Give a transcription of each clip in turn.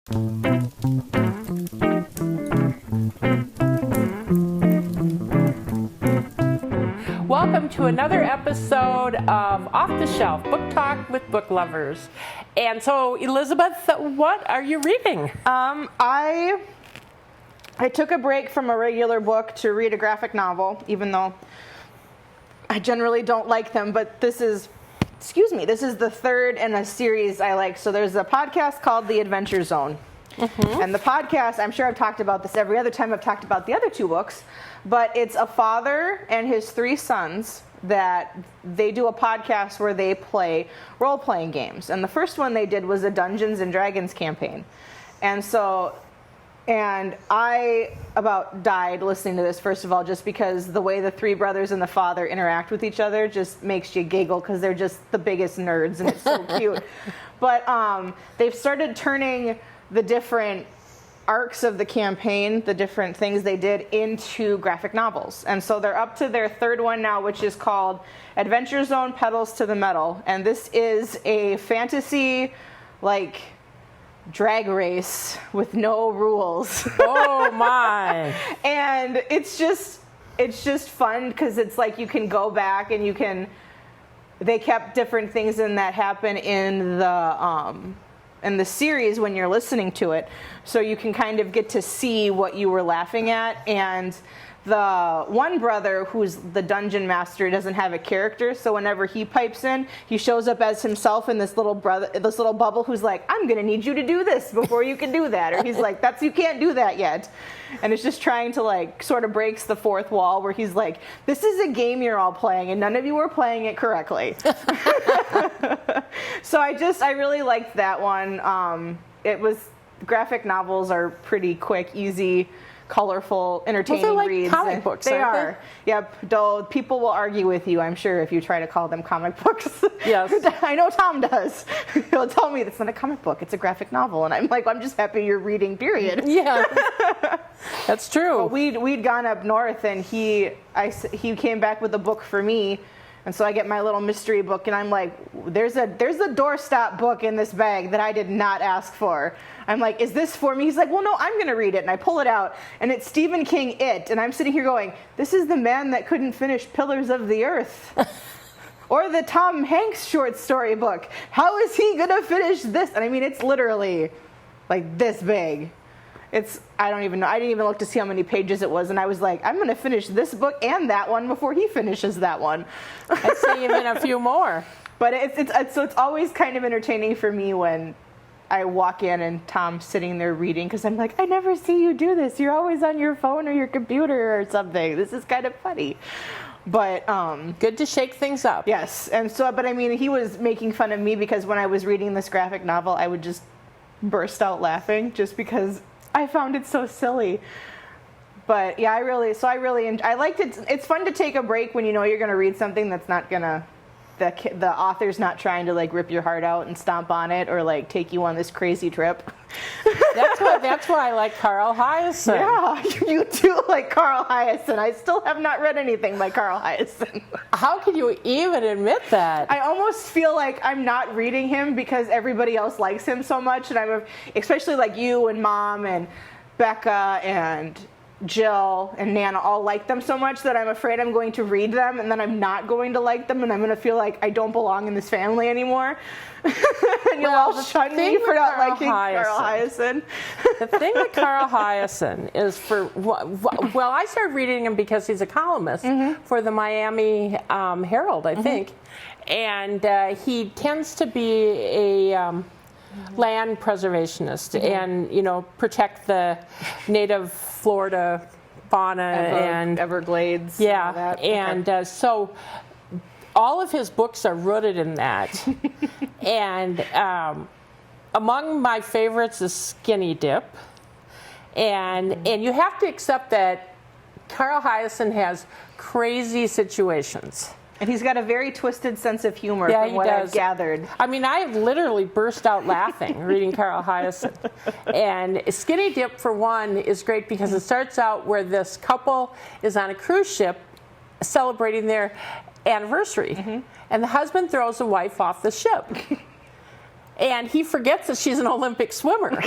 Welcome to another episode of Off the Shelf, Book Talk with Book Lovers. And so, Elizabeth, what are you reading? I took a break from a regular book to read a graphic novel, even though I generally don't like them, but this is the third in a series I like. So there's a podcast called The Adventure Zone. Mm-hmm. And the podcast, I'm sure I've talked about this every other time I've talked about the other two books, but it's a father and his three sons that they do a podcast where they play role-playing games. And the first one they did was a Dungeons and Dragons campaign. And I about died listening to this, first of all, just because the way the three brothers and the father interact with each other just makes you giggle because they're just the biggest nerds and it's so cute. But they've started turning the different arcs of the campaign, the different things they did, into graphic novels. And so they're up to their third one now, which is called Adventure Zone Pedals to the Metal. And this is a fantasy, drag race with no rules. Oh my. And it's just fun because it's like you can go back and they kept different things in that happen in the series when you're listening to it, so you can kind of get to see what you were laughing at. And the one brother, who's the dungeon master, doesn't have a character, so whenever he pipes in, he shows up as himself in this little bubble who's like, I'm gonna need you to do this before you can do that, or he's like, you can't do that yet. And it's just trying to sort of breaks the fourth wall where he's like, this is a game you're all playing and none of you are playing it correctly. So I really liked that one. Graphic novels are pretty quick, easy, colorful, entertaining they're like reads. comic books, they aren't are. Yep. Though people will argue with you, I'm sure, if you try to call them comic books. Yes. I know Tom does. He'll tell me it's not a comic book, it's a graphic novel, and I'm like, I'm just happy you're reading, period. Yeah. That's true. But we'd gone up north, and he came back with a book for me. And so I get my little mystery book, and I'm like, there's a doorstop book in this bag that I did not ask for. I'm like, is this for me? He's like, well, no, I'm going to read it. And I pull it out, and it's Stephen King, It. And I'm sitting here going, this is the man that couldn't finish Pillars of the Earth. Or the Tom Hanks short story book. How is he going to finish this? And I mean, it's literally this big. I don't even know. I didn't even look to see how many pages it was, and I was like, I'm going to finish this book and that one before he finishes that one. I'd say even a few more. But it's always kind of entertaining for me when I walk in and Tom's sitting there reading, because I'm like, I never see you do this. You're always on your phone or your computer or something. This is kind of funny. But good to shake things up. Yes. And so, but I mean, he was making fun of me because when I was reading this graphic novel, I would just burst out laughing just because I found it so silly. But yeah, I liked it. It's fun to take a break when you know you're going to read something that's not going to, the author's not trying to rip your heart out and stomp on it or take you on this crazy trip. That's why I like Carl Hiaasen. Yeah, you do like Carl Hiaasen. I still have not read anything by Carl Hiaasen. How can you even admit that? I almost feel like I'm not reading him because everybody else likes him so much, and especially you and Mom and Becca and Jill and Nana all like them so much that I'm afraid I'm going to read them and then I'm not going to like them and I'm going to feel like I don't belong in this family anymore. And you'll all shun me for not liking Carl Hiaasen. The thing with Carl Hiaasen is I started reading him because he's a columnist for the Miami Herald, I think. And he tends to be a land preservationist and, protect the native Florida fauna and Everglades. Yeah, and so all of his books are rooted in that. And among my favorites is Skinny Dip. And you have to accept that Carl Hiaasen has crazy situations. And he's got a very twisted sense of humor from what I've gathered. I mean, I literally burst out laughing reading Carl Hiaasen. And Skinny Dip, for one, is great because it starts out where this couple is on a cruise ship celebrating their anniversary. And the husband throws the wife off the ship. And he forgets that she's an Olympic swimmer.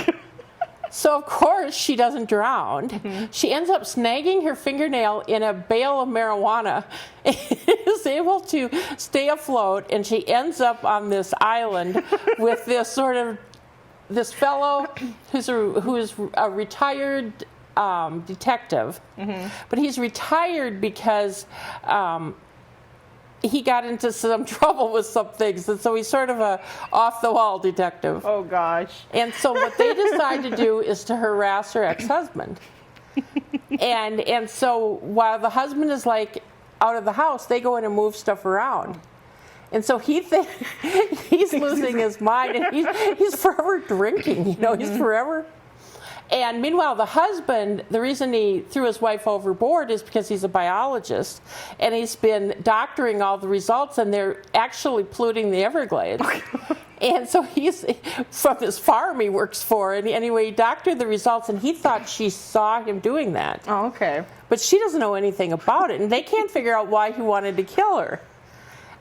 So, of course, she doesn't drown. She ends up snagging her fingernail in a bale of marijuana and is able to stay afloat. And she ends up on this island with this fellow who's a retired detective. But he's retired because he got into some trouble with some things, and so he's sort of a off-the-wall detective. Oh, gosh. And so what they decide to do is to harass her ex-husband. And so while the husband is like out of the house, they go in and move stuff around. And so he's losing his mind, and he's forever drinking, he's forever. And meanwhile, the husband, the reason he threw his wife overboard is because he's a biologist, and he's been doctoring all the results, and they're actually polluting the Everglades. And so he's from this farm he works for, and anyway, he doctored the results, and he thought she saw him doing that. Oh, okay. But she doesn't know anything about it, and they can't figure out why he wanted to kill her.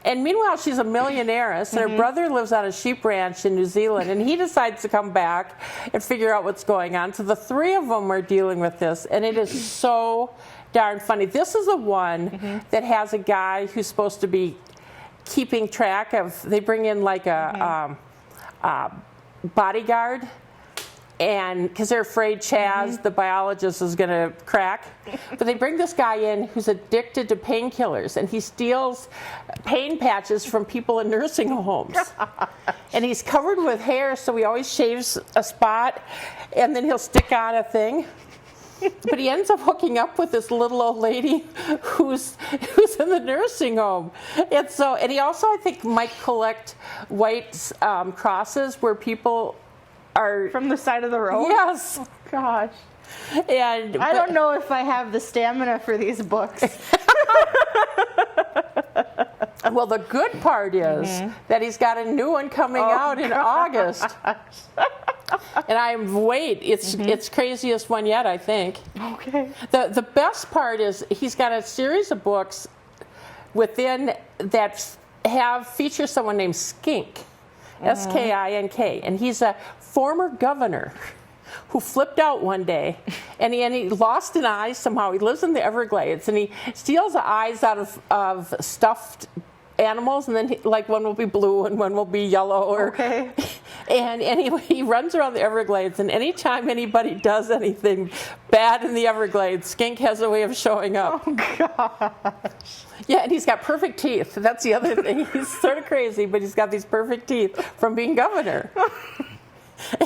And meanwhile, she's a millionairess, and her brother lives on a sheep ranch in New Zealand, and he decides to come back and figure out what's going on. So the three of them are dealing with this, and it is so darn funny. This is the one that has a guy who's supposed to be keeping track of, they bring in like a bodyguard, and because they're afraid Chaz, the biologist, is going to crack. But they bring this guy in who's addicted to painkillers, and he steals pain patches from people in nursing homes. And he's covered with hair, so he always shaves a spot, and then he'll stick on a thing. But he ends up hooking up with this little old lady who's in the nursing home. And he also, I think, might collect white crosses where people are From the side of the road? Yes. Oh, gosh. And I don't know if I have the stamina for these books. Well, the good part is that he's got a new one coming out in August. And it's craziest one yet, I think. Okay. The best part is he's got a series of books within that feature someone named Skink, S-K-I-N-K, and he's a former governor who flipped out one day, and he lost an eye somehow. He lives in the Everglades, and he steals the eyes out of stuffed animals, and then one will be blue and one will be yellow. Okay. And anyway, he runs around the Everglades, and anytime anybody does anything bad in the Everglades, Skink has a way of showing up. Oh, gosh. Yeah, and he's got perfect teeth. That's the other thing. He's sort of crazy, but he's got these perfect teeth from being governor.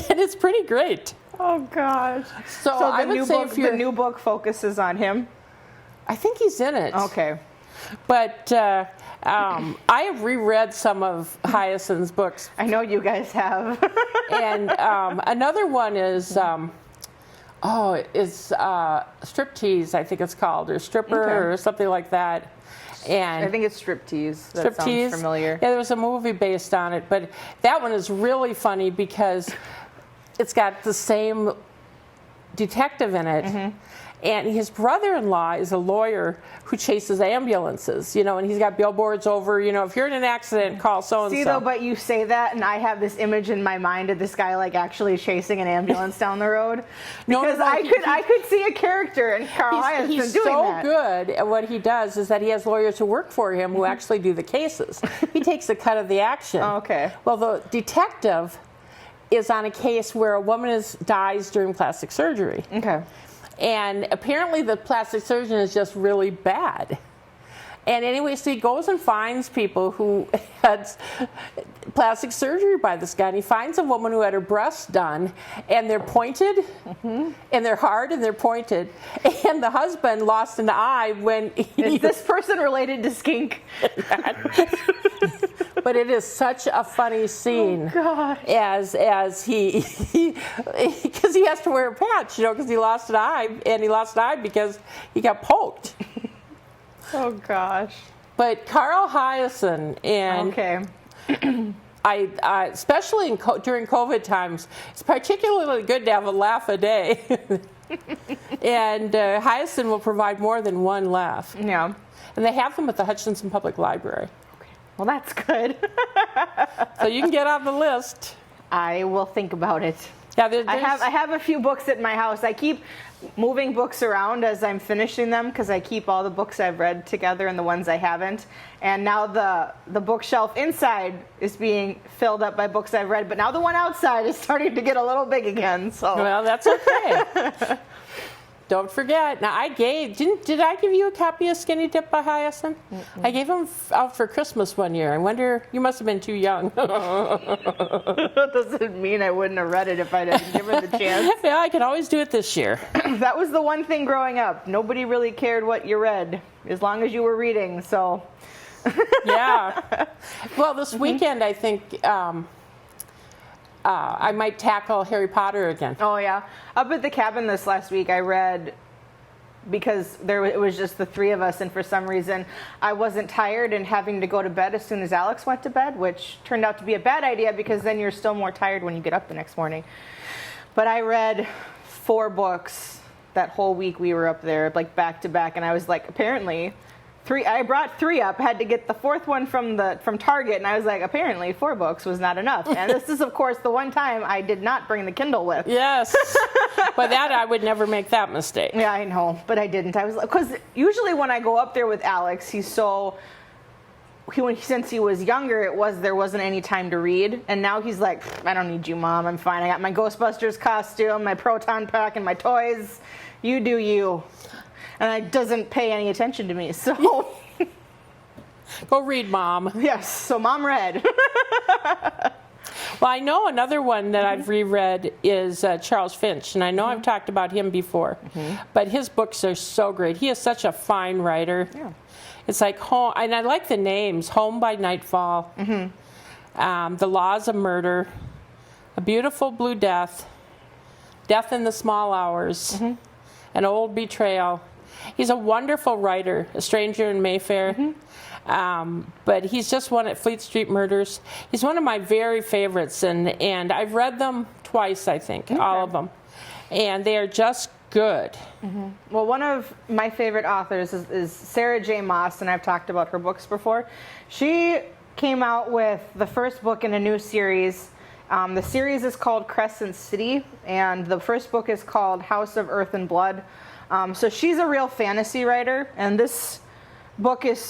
And it's pretty great. Oh, gosh. So I would say the new book focuses on him? I think he's in it. Okay. But I have reread some of Hyacinth's books. I know you guys have. And another one is, Striptease, I think it's called, or Stripper, or something like that. And I think it's Striptease. That Striptease. sounds familiar. Yeah, there was a movie based on it, but that one is really funny because it's got the same detective in it. And his brother-in-law is a lawyer who chases ambulances, and he's got billboards over, if you're in an accident, call so-and-so. See, though, but you say that, and I have this image in my mind of this guy, actually chasing an ambulance down the road. Because I could see a character in Carl Hiaasen doing that. He's so good at what he does is that he has lawyers who work for him who actually do the cases. He takes a cut of the action. Oh, okay. Well, the detective is on a case where a woman dies during plastic surgery. Okay. And apparently the plastic surgeon is just really bad. And anyway, so he goes and finds people who had plastic surgery by this guy. And he finds a woman who had her breasts done, and they're pointed, and they're hard, and they're pointed. And the husband lost an eye when Is this person related to Skink? But it is such a funny scene as he because he has to wear a patch, because he lost an eye, and he lost an eye because he got poked. Oh, gosh. But Carl Hiaasen, and I especially during COVID times, it's particularly good to have a laugh a day. And Hiaasen will provide more than one laugh. Yeah. And they have them at the Hutchinson Public Library. Well, that's good. So you can get on the list. I will think about it. Yeah, I have a few books at my house. I keep moving books around as I'm finishing them because I keep all the books I've read together and the ones I haven't. And now the bookshelf inside is being filled up by books I've read, but now the one outside is starting to get a little big again. So well, that's okay. Don't forget. Now, did I give you a copy of Skinny Dip by Hyacinth? I gave them out for Christmas one year. I wonder, you must have been too young. That doesn't mean I wouldn't have read it if I didn't give it the chance. Yeah, I can always do it this year. That was the one thing growing up. Nobody really cared what you read, as long as you were reading, so. Yeah. Well, this weekend, I think, I might tackle Harry Potter again. Oh, yeah. Up at the cabin this last week, I read, because it was just the three of us, and for some reason, I wasn't tired and having to go to bed as soon as Alex went to bed, which turned out to be a bad idea because then you're still more tired when you get up the next morning. But I read 4 books that whole week we were up there, like back to back, and I was like, apparently... I brought 3 up, had to get the 4th one from Target, and I was like, apparently 4 books was not enough. And this is, of course, the one time I did not bring the Kindle with. Yes. But that, I would never make that mistake. Yeah, I know, but I didn't. I was like, because usually when I go up there with Alex, since he was younger, there wasn't any time to read, and now he's like, I don't need you, Mom, I'm fine. I got my Ghostbusters costume, my proton pack, and my toys. You do you. And it doesn't pay any attention to me, so. Go read, Mom. Yes, so Mom read. Well, I know another one that I've reread is Charles Finch, and I know I've talked about him before, but his books are so great. He is such a fine writer. Yeah. It's like Home, and I like the names, Home by Nightfall, The Laws of Murder, A Beautiful Blue Death, Death in the Small Hours, An Old Betrayal. He's a wonderful writer, A Stranger in Mayfair. But he's just one at Fleet Street Murders. He's one of my very favorites, and I've read them twice, I think, all of them. And they are just good. Well, one of my favorite authors is Sarah J Maas, and I've talked about her books before. She came out with the first book in a new series. The series is called Crescent City, and the first book is called House of Earth and Blood. So she's a real fantasy writer, and this book is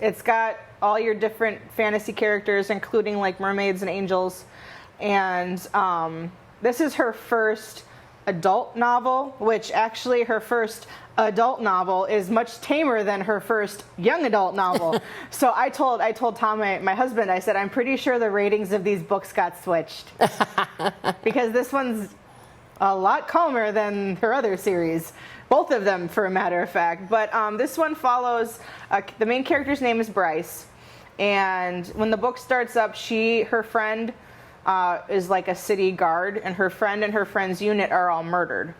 it's got all your different fantasy characters, including like mermaids and angels. And this is her first adult novel, which actually her first adult novel is much tamer than her first young adult novel. So I told Tom, my husband, I said, I'm pretty sure the ratings of these books got switched. Because this one's a lot calmer than her other series. Both of them, for a matter of fact. But this one follows, the main character's name is Bryce. And when the book starts up, her friend is like a city guard, and her friend's unit are all murdered.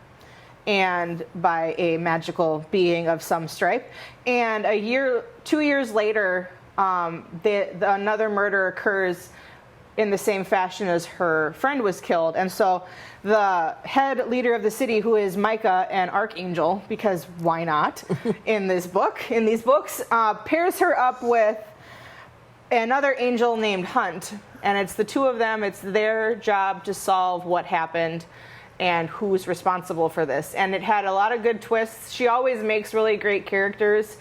And by a magical being of some stripe. And 2 years later, another murder occurs in the same fashion as her friend was killed. And so the head leader of the city, who is Micah, an archangel, because why not, in these books, pairs her up with another angel named Hunt. And it's the two of them, it's their job to solve what happened and who's responsible for this. And it had a lot of good twists. She always makes really great characters.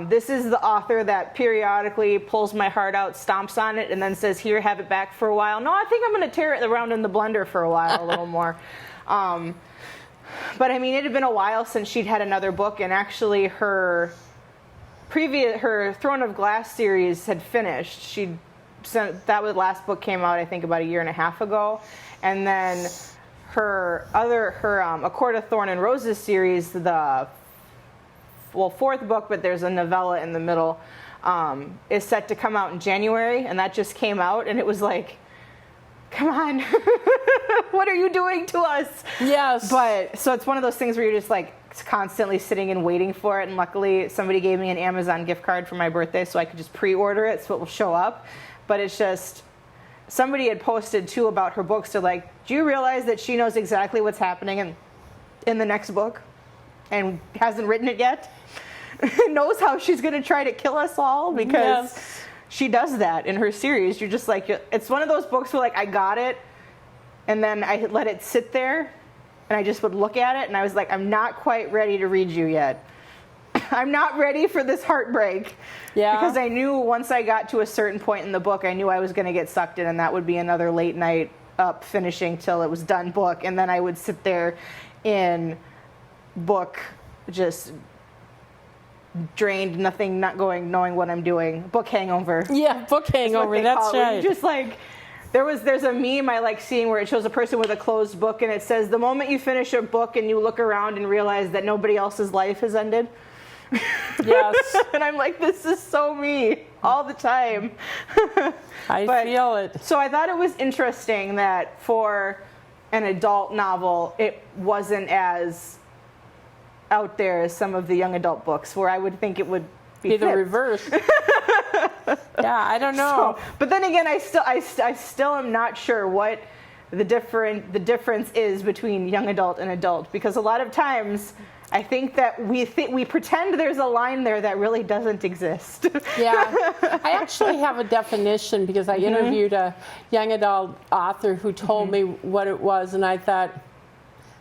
This is the author that periodically pulls my heart out, stomps on it, and then says, here, have it back for a while. No, I think I'm going to tear it around in the blender for a while, a little more. But I mean, it had been a while since she'd had another book, and actually her Throne of Glass series had finished. That last book came out, I think, about 1.5 years ago. And then her A Court of Thorn and Roses series, the 4th book, but there's a novella in the middle, is set to come out in January, and that just came out, and it was like, come on, what are you doing to us? Yes. But so it's one of those things where you're just like constantly sitting and waiting for it, and luckily somebody gave me an Amazon gift card for my birthday, so I could just pre-order it, so it will show up. But it's just, somebody had posted too about her books. They're like, do you realize that she knows exactly what's happening in the next book and hasn't written it yet? Knows how she's going to try to kill us all, because she does that in her series. You're just like, it's one of those books where like, I got it, and then I let it sit there, and I just would look at it, and I was like, I'm not quite ready to read you yet. I'm not ready for this heartbreak. Yeah. Because I knew once I got to a certain point in the book, I knew I was going to get sucked in, and that would be another late night up finishing till it was done book, and then I would sit there in book just drained, nothing, not going, knowing what I'm doing. Book hangover. Yeah, book hangover. That's right. Just like there's a meme I like seeing where it shows a person with a closed book, and it says the moment you finish a book and you look around and realize that nobody else's life has ended. Yes. And I'm like, this is so me all the time. I feel it. So I thought it was interesting that for an adult novel, it wasn't as out there as some of the young adult books, where I would think it would be the reverse. Yeah, I don't know. So, but then again, I still am not sure what the difference is between young adult and adult, because a lot of times I think that we pretend there's a line there that really doesn't exist. Yeah, I actually have a definition, because I interviewed a young adult author who told me what it was, and I thought,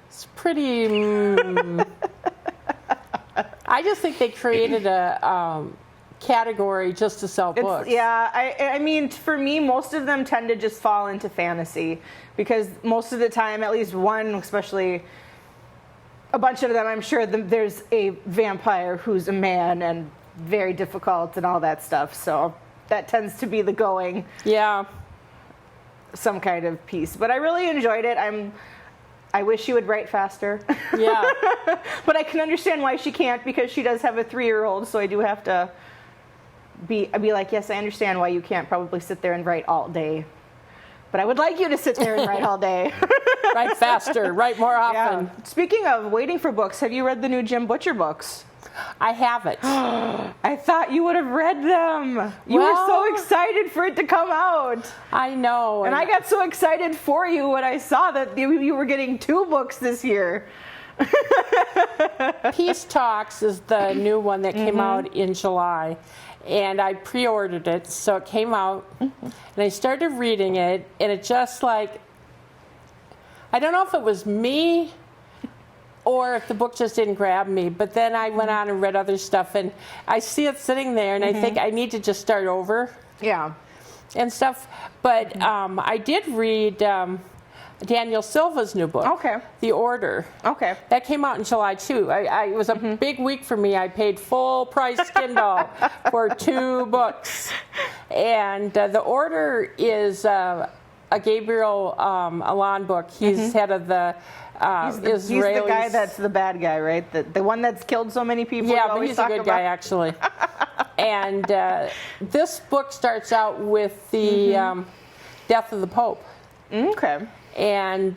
it's pretty... I just think they created a category just to sell books. Yeah, I mean, for me, most of them tend to just fall into fantasy, because most of the time, at least one, especially a bunch of them, I'm sure there's a vampire who's a man and very difficult and all that stuff. So that tends to be the going. Yeah. Some kind of piece. But I really enjoyed it. I wish she would write faster. Yeah. But I can understand why she can't, because she does have a 3-year-old, so I do have to be like, yes, I understand why you can't probably sit there and write all day. But I would like you to sit there and write all day. Write faster, write more often. Yeah. Speaking of waiting for books, have you read the new Jim Butcher books? I haven't. I thought you would have read them. You were so excited for it to come out. I know. And I got so excited for you when I saw that you were getting 2 books this year. Peace Talks is the new one that came out in July. And I pre-ordered it, so it came out. And I started reading it, and it just like... I don't know if it was me or if the book just didn't grab me, but then I went on and read other stuff, and I see it sitting there, and I think I need to just start over. Yeah. And stuff. But I did read Daniel Silva's new book, Okay. The Order. Okay. That came out in July, too. It was a big week for me. I paid full price Kindle for 2 books. And The Order is... a Gabriel Allon book. He's head of the Israelis. He's the guy that's the bad guy, right? The one that's killed so many people. Yeah, but he's a good guy, actually. And this book starts out with the death of the Pope. Okay. And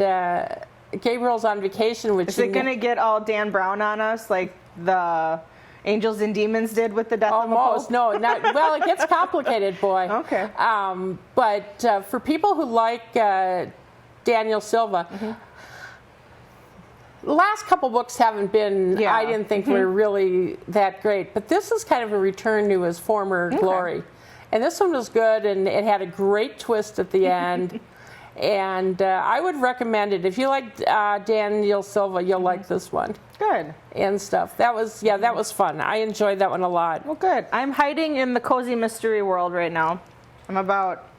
Gabriel's on vacation, which is it going to get all Dan Brown on us, like the Angels and Demons did with the death of the Pope? Almost, no. Well, it gets complicated, boy. Okay. But for people who like Daniel Silva, the last couple books haven't been, I didn't think were really that great. But this is kind of a return to his former glory. And this one was good, and it had a great twist at the end. And I would recommend it. If you like Daniel Silva, you'll like this one. Good. And stuff. That was fun. I enjoyed that one a lot. Well, good. I'm hiding in the cozy mystery world right now. I'm about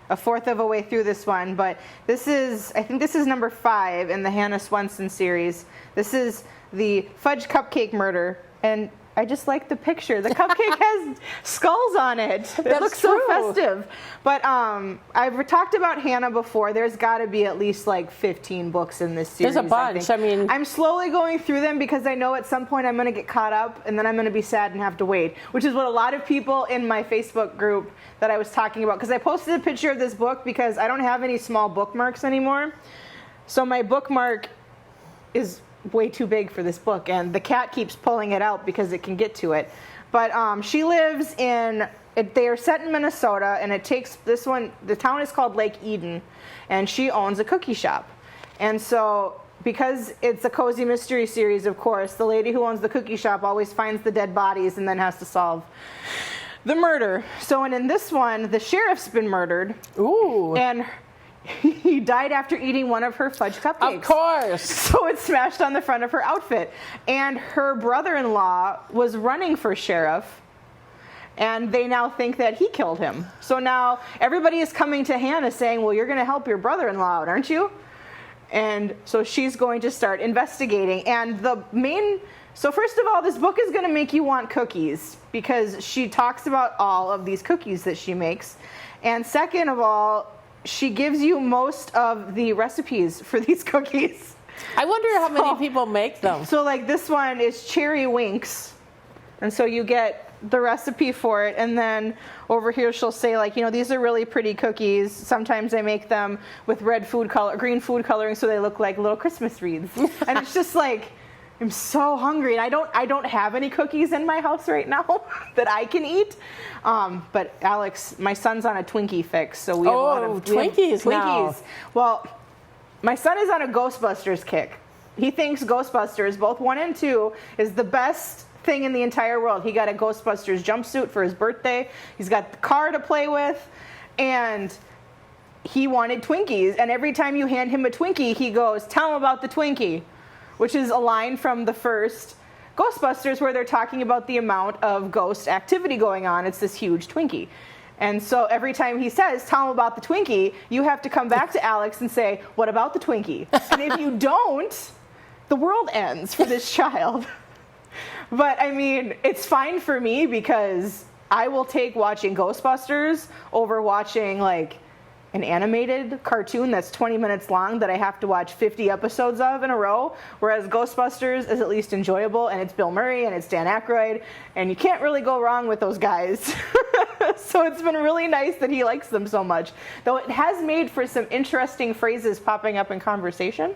a fourth of a way through this one, but I think this is number 5 in the Hannah Swenson series. This is the Fudge Cupcake murder, and I just like the picture. The cupcake has skulls on it. It looks so festive. But I've talked about Hannah before. There's got to be at least like 15 books in this series. There's a bunch. I mean, I'm slowly going through them because I know at some point I'm going to get caught up, and then I'm going to be sad and have to wait, which is what a lot of people in my Facebook group that I was talking about, because I posted a picture of this book because I don't have any small bookmarks anymore. So my bookmark is way too big for this book, and the cat keeps pulling it out because it can get to it. But she lives in, they are set in Minnesota, and it takes this one, the town is called Lake Eden, and she owns a cookie shop. And so because it's a cozy mystery series, of course, the lady who owns the cookie shop always finds the dead bodies and then has to solve the murder. So, and in this one, the sheriff's been murdered. Ooh. And he died after eating one of her fudge cupcakes. Of course. So it's smashed on the front of her outfit. And her brother-in-law was running for sheriff, and they now think that he killed him. So now everybody is coming to Hannah saying, well, you're going to help your brother-in-law out, aren't you? And so she's going to start investigating. And so first of all, this book is going to make you want cookies, because she talks about all of these cookies that she makes. And second of all, she gives you most of the recipes for these cookies. I wonder how many people make them. So like this one is cherry winks. And so you get the recipe for it. And then over here she'll say, like, these are really pretty cookies. Sometimes I make them with green food coloring, so they look like little Christmas wreaths. And it's just like, I'm so hungry, and I don't have any cookies in my house right now that I can eat. But Alex, my son's on a Twinkie fix, so we have a lot of Twinkies now. Well, my son is on a Ghostbusters kick. He thinks Ghostbusters, both 1 and 2, is the best thing in the entire world. He got a Ghostbusters jumpsuit for his birthday. He's got the car to play with, and he wanted Twinkies. And every time you hand him a Twinkie, he goes, "Tell him about the Twinkie," which is a line from the first Ghostbusters where they're talking about the amount of ghost activity going on. It's this huge Twinkie. And so every time he says, "Tell him about the Twinkie," you have to come back to Alex and say, "What about the Twinkie?" And if you don't, the world ends for this child. But I mean, it's fine for me, because I will take watching Ghostbusters over watching like an animated cartoon that's 20 minutes long that I have to watch 50 episodes of in a row, whereas Ghostbusters is at least enjoyable, and it's Bill Murray and it's Dan Aykroyd, and you can't really go wrong with those guys. So it's been really nice that he likes them so much, though it has made for some interesting phrases popping up in conversation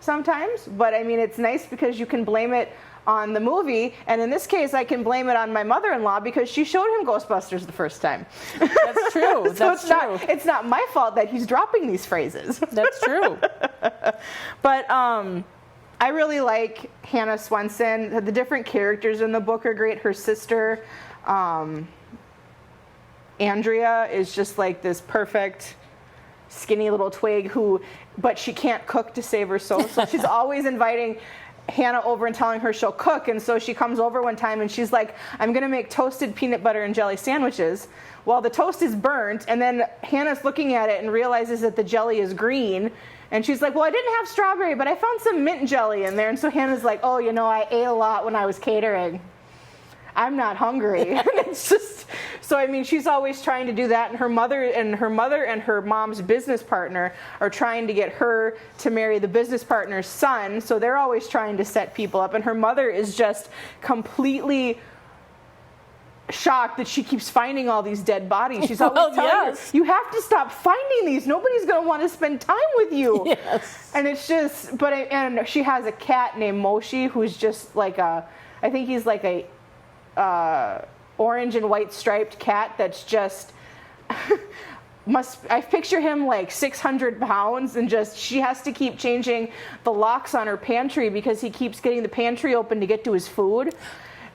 sometimes. But I mean, it's nice because you can blame it on the movie, and in this case I can blame it on my mother-in-law, because she showed him Ghostbusters the first time. That's true. So That's it's not my fault that he's dropping these phrases. That's true. But I really like Hannah Swenson. The different characters in the book are great. Her sister, Andrea, is just like this perfect skinny little twig but she can't cook to save her soul. So she's always inviting Hannah over and telling her she'll cook. And so she comes over one time and she's like, "I'm going to make toasted peanut butter and jelly sandwiches." Well, the toast is burnt, and then Hannah's looking at it and realizes that the jelly is green. And she's like, "Well, I didn't have strawberry, but I found some mint jelly in there." And so Hannah's like, "Oh, I ate a lot when I was catering. I'm not hungry." And it's just, so I mean, she's always trying to do that, and her mother and her mom's business partner are trying to get her to marry the business partner's son, so they're always trying to set people up, and her mother is just completely shocked that she keeps finding all these dead bodies. She's always telling her, "You have to stop finding these. Nobody's going to want to spend time with you." Yes. And it's just, and she has a cat named Moshi, who's just like I think he's like a orange and white striped cat that's just I picture him like 600 pounds, and just she has to keep changing the locks on her pantry because he keeps getting the pantry open to get to his food.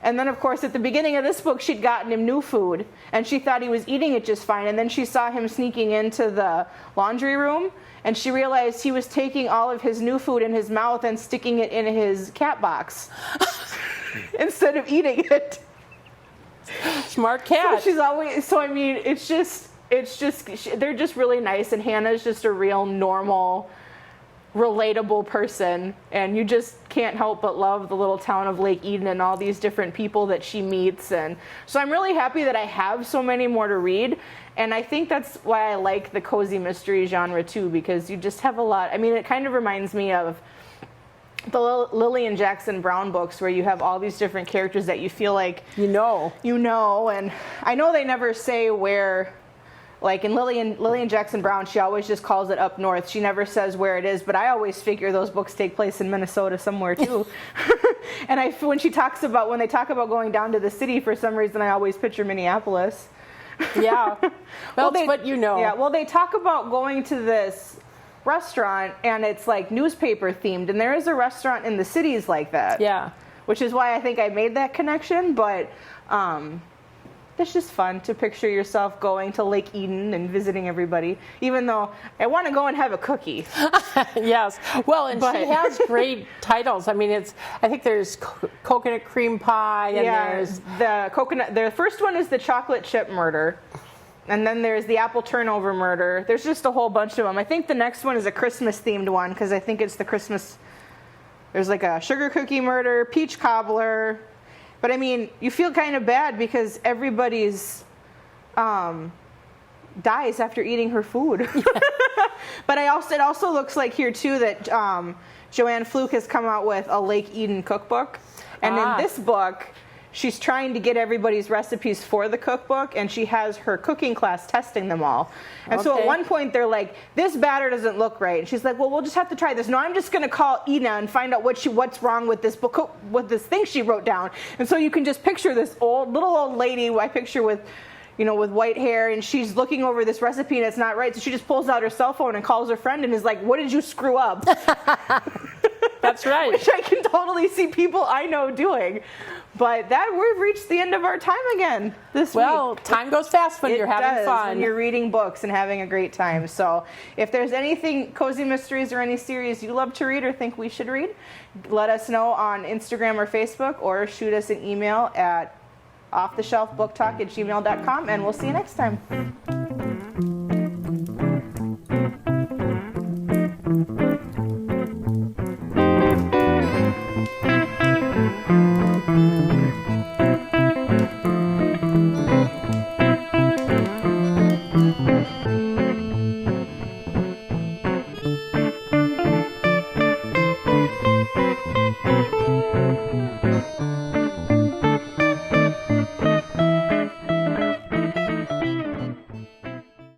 And then, of course, at the beginning of this book, she'd gotten him new food, and she thought he was eating it just fine. And then she saw him sneaking into the laundry room, and she realized he was taking all of his new food in his mouth and sticking it in his cat box instead of eating it. Smart cat. So she's always, so I mean, it's just, they're just really nice, and Hannah's just a real normal, relatable person, and you just can't help but love the little town of Lake Eden and all these different people that she meets. And so I'm really happy that I have so many more to read, and I think that's why I like the cozy mystery genre too, because you just have a lot. I mean, it kind of reminds me of the Lillian Jackson Brown books, where you have all these different characters that you feel like you know, and I know they never say where. Like in Lillian Jackson Brown, she always just calls it up north. She never says where it is, but I always figure those books take place in Minnesota somewhere too. And when they talk about going down to the city, for some reason I always picture Minneapolis. Yeah, well, that's what you know. Yeah, well, they talk about going to this restaurant, and it's like newspaper themed, and there is a restaurant in the cities like that. Yeah, which is why I think I made that connection, but. it's just fun to picture yourself going to Lake Eden and visiting everybody, even though I want to go and have a cookie. Yes. Well, and she has great titles. I mean, I think there's coconut cream pie, and there's the coconut. The first one is the chocolate chip murder. And then there's the apple turnover murder. There's just a whole bunch of them. I think the next one is a Christmas themed one because I think it's the Christmas. There's like a sugar cookie murder, peach cobbler. But I mean, you feel kind of bad because everybody's dies after eating her food. But it also looks like here too that Joanne Fluke has come out with a Lake Eden cookbook. And in this book, she's trying to get everybody's recipes for the cookbook, and she has her cooking class testing them all. And so at one point they're like, this batter doesn't look right. And she's like, well, we'll just have to try this. No, I'm just going to call Ina and find out what's wrong with this book, with this thing she wrote down. And so you can just picture this little old lady I picture with white hair, and she's looking over this recipe and it's not right. So she just pulls out her cell phone and calls her friend and is like, what did you screw up? That's right. Which I can totally see people I know doing. But we've reached the end of our time again this week. Well, time goes fast when you're having fun. When you're reading books and having a great time. So if there's anything, Cozy Mysteries or any series you love to read or think we should read, let us know on Instagram or Facebook, or shoot us an email at offtheshelfbooktalk@gmail.com, and we'll see you next time.